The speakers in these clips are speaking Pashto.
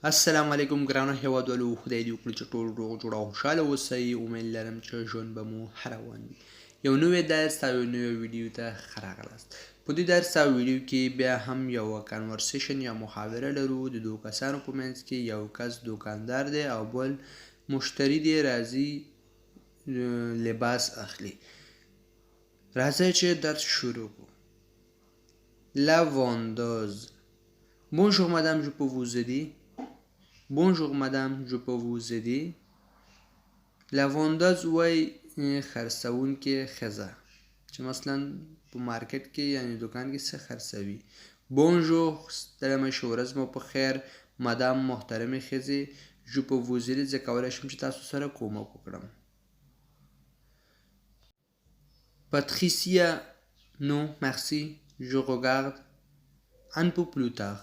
السلام علیکم ګرانو هیوادوالو خدای دې وکړي چې ټول روغ جوړ او خوشحاله اوسئ امید لرم چې ژوند به مو ښه روان وي یو نوی درس او یو نوی ویډیو ته ښه راغلاست په دې درس او ویډیو کې بیا هم یو کنورسیشن یا محاوره لرو د دوه کسانو په منځ کې یو کس دوکاندار دی او بل مشتری دی راځي لباس اخلي راځئ چې درس شروع کړو La vendeuse Bonjour madame, je peux vous aider? Bonjour madame, je peux vous aider? La vendeuse وای خرڅوونکې ښځه چې مثلا په مارکیټ کې یعنی دکان کې څه خرڅوي. Bonjour ستړی مه شئ ورځ مو په خیر. مدام محترمې ښځې je peux vous aider زه کولی شم چې تاسو سره کومک وکړم. Patricia non merci je regarde un peu plus tard.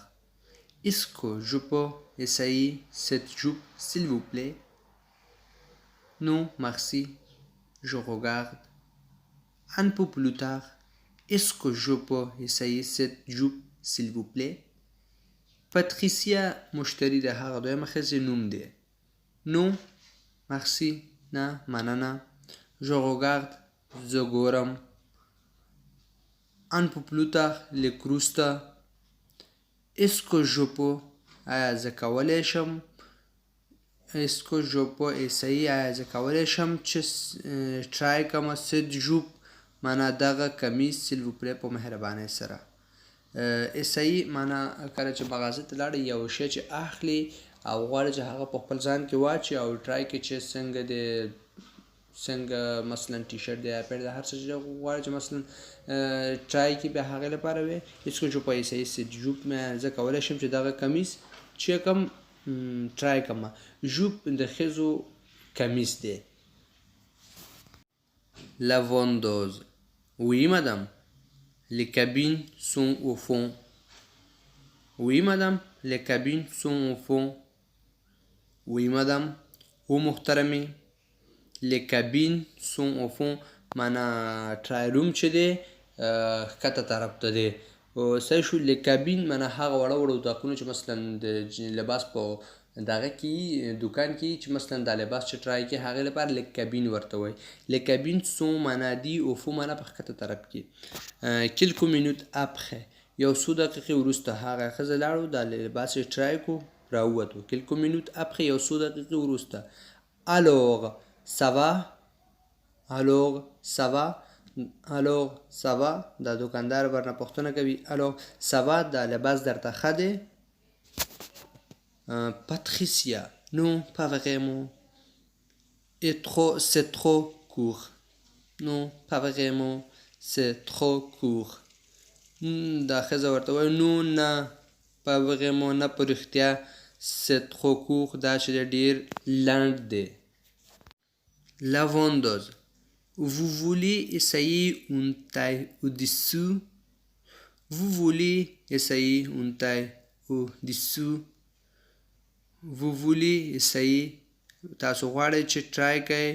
Est-ce que je peux essayer cette jupe s'il vous plaît? Non, merci. Je regarde un peu plus tard. Est-ce que je peux essayer cette jupe s'il vous plaît? Patricia مشتری د هغه دویمه ښځې نوم دی. Non, merci. نه مننه. Je regarde زه ګورم. Un peu plus tard لږ وروسته. Est-ce que je peux آیا زه کولی شم Est-ce que je peux essayer آیا زه کولی شم چې ټرای کړم cette jupe معنا دغه کمیس s'il vous plaît په مهربانۍ سره. essayer معنا کله چې مغازې ته لاړې یو شی چې اخلي او غواړي چې هغه په خپل ځان کې واچي او ټرای کړي چې څنګه دی څنګه مثلا ټي شرټ دی یا پیډ دی هر څه چې غواړي چې مثلا ټرای کړي بیا هغې لپاره وي Est-ce que je peux essayer cette jupe زه کولی شم چې دغه کمیس چې کوم ټرای کړم. ژوب د ښځو کمیس دی. La vendeuse Oui madame les cabines sont au fond. Oui madame les cabines sont au fond. Oui madame او محترمې les cabines sont au fond معنا ټرای روم چې دی ښکته طرف ته دی. صحیح شو. les cabines معنا هغه وړه وړه اتاقونه چې مثلا د لباس په دغه کې دکان کې چې مثلا دا لباس چې ټرای کې هغې لپاره les cabines ورته وایي. les cabines sont معنا دي au fond معنا په ښکته طرف کې. quelques minutes après یو څو دقیقې وروسته هغه ښځه لاړو دا لباس یې ټرای کړو راووتو. quelques minutes après یو څو دقیقې وروسته. alors ça va alors ça va alors ça va دا دوکاندار ورنه پوښتنه کوي alors ça va دا لباس درته ښه دی. Patricia non pas vraiment c'est trop court. non pas vraiment c'est trop court. دا ښځه ورته وایي نو نه pas vraiment نه په رښتیا c'est trop court دا چې ډېر لنډ دی. La vendeuse Vous voulez essayer une taille au-dessous? Vous voulez essayer une taille au-dessous? Vous voulez essayer تاسو غواړئ چې ټرای کړئ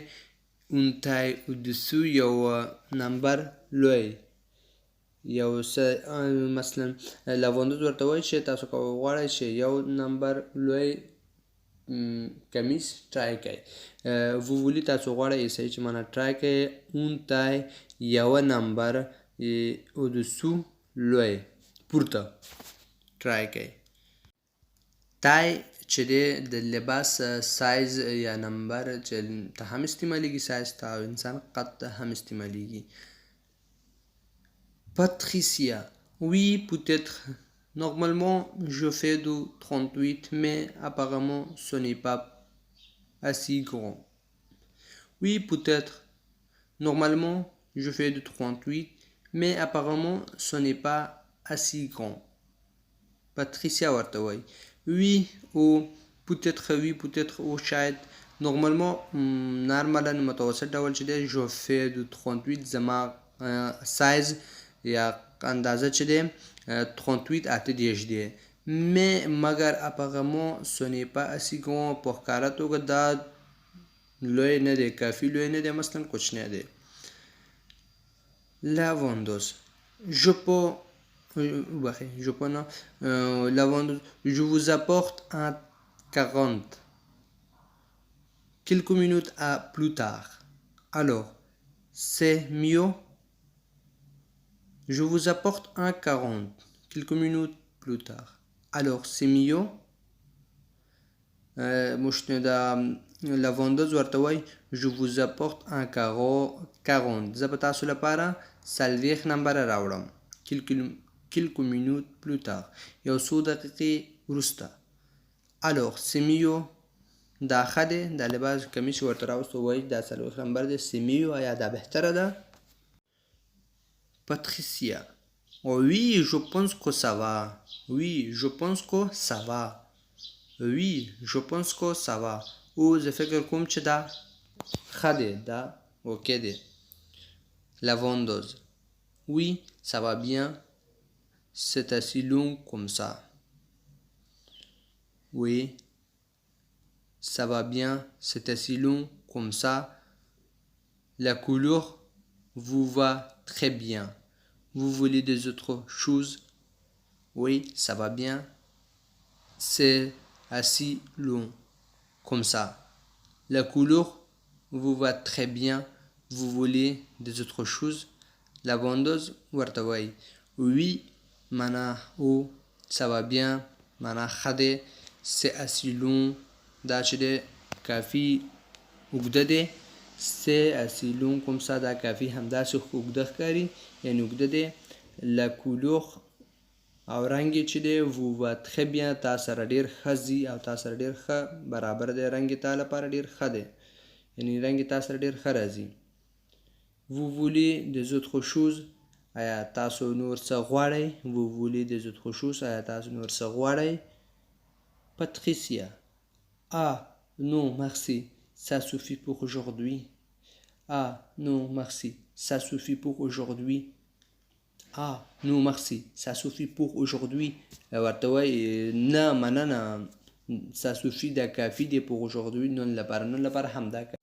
une taille au-dessous یو نمبر لوی یو څه مثلا La vendeuse ورته وایي چې تاسو غواړئ چې یو نمبر لوی کمیس ټرای کړئ. vous voulez تاسو غواړئ essayer چې معنا ټرای کړئ une taille یوه نمبر au-dessous لوی پورته ټرای کړئ. taille چې دی د لباس سایز یا نمبر چې ته هم استعمالیږي سایز ته او انسان قد ته هم استعمالیږي. Patricia Oui peut-être Normalement je fais du 38 mais apparemment ce n'est pas assez grand. Oui peut-être Normalement je fais du 38 mais apparemment ce n'est pas assez grand. Patricia ورته وایي Oui او peut-être oui peut-être او شاید normalement نارملا متوسط ډول چې دی je fais du 38 زما سایز یا اندازه چې دی 38 اته دېرش دی. مګر apparemment ce n'est pas assez grand په ښکاره توګه دا لوی نه دی کافي لوی نه دی مثلا کوچنی دی. La vendeuse Je peux je vous apporte un 40. Quelques minutes plus tard. Alors, c'est mieux. Je vous apporte un 40. Quelques minutes plus tard. Alors, c'est mieux. مشتو دا لوندوز ورته وای je vous apporte un 40. زه به تاسو لپاره 40 نمبر راوړم. quelques minutes plus tard. یو څو دقیقې وروسته. alors c'est mieux. دا ښه دی. دا لباس کمیس ورته راوستو وای دا 40 نمبر دی. c'est mieux. آیا دا بهتره ده؟ Patricia. Oui, je pense que ça va. Oui, je pense que ça va. Oui, je pense que ça va. او زه فکر کوم چې دا ښه دی. دا اوکې دی. La vendeuse. Oui, ça va bien. C'est assez long comme ça. Oui, ça va bien. C'est assez long comme ça. La couleur vous va très bien. Vous voulez des autres choses? Oui, ça va bien. C'est assez long comme ça. La couleur vous va très bien. Vous voulez des autres choses? La vendeuse ورته وای oui معنا او ça va bien معنا ښه دی. c'est assez long دا چې دی کافي اوږده دی. c'est assez long comme ça دا کافي همداسې اوږده ښکاري یعنې اوږده دی. la couleur او رنګ یې چې دی vous va très bien تا سره ډېر ښه ځي او تا سره ډېر ښه برابر دی. رنګ یې تا لپاره ډېر ښه دی یعنې رنګ یې تا سره ډېر ښه راځي. vous voulez des autres choses? آیا تاسو نور څه غواړئ؟ vous voulez des autres choses. آیا تاسو نور څه غواړئ؟ Patricia. Ah non merci ça suffit pour aujourd'hui. Ah non merci ça suffit pour aujourd'hui. Ah non merci ça suffit pour aujourd'hui. ورته وایي نه مننه ça suffit دا کافي دی pour aujourd'hui. نن لپاره همدا کافي.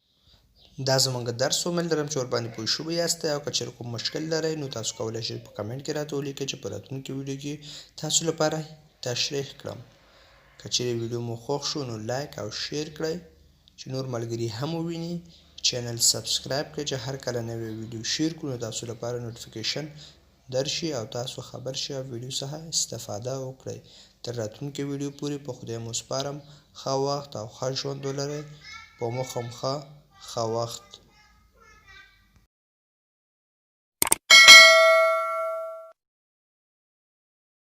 دا زموږ درس ومل لرم چې ورباندې پوه شوي یاست او که چېرې کوم مشکل لرئ نو تاسو کولی شئ په کمنټ کې راته ولیکئ چې په راتلونکي ویډیو کې تاسو لپاره تشریح کړم. که چېرې ویډیو مو خوښ شو نو لایک او شیر کړئ چې نور ملګري هم وویني. چینل سبسکرایب کړئ چې هر کله نوی ویډیو شیر کړو نو تاسو لپاره نوټیفیکیشن درشي او تاسو خبر شئ او ویډیو څخه استفاده وکړئ. تر راتلونکي ویډیو پورې په خدای مو سپارم. ښه وخت او ښه ژوند ولرئ. په مو ښه وخت.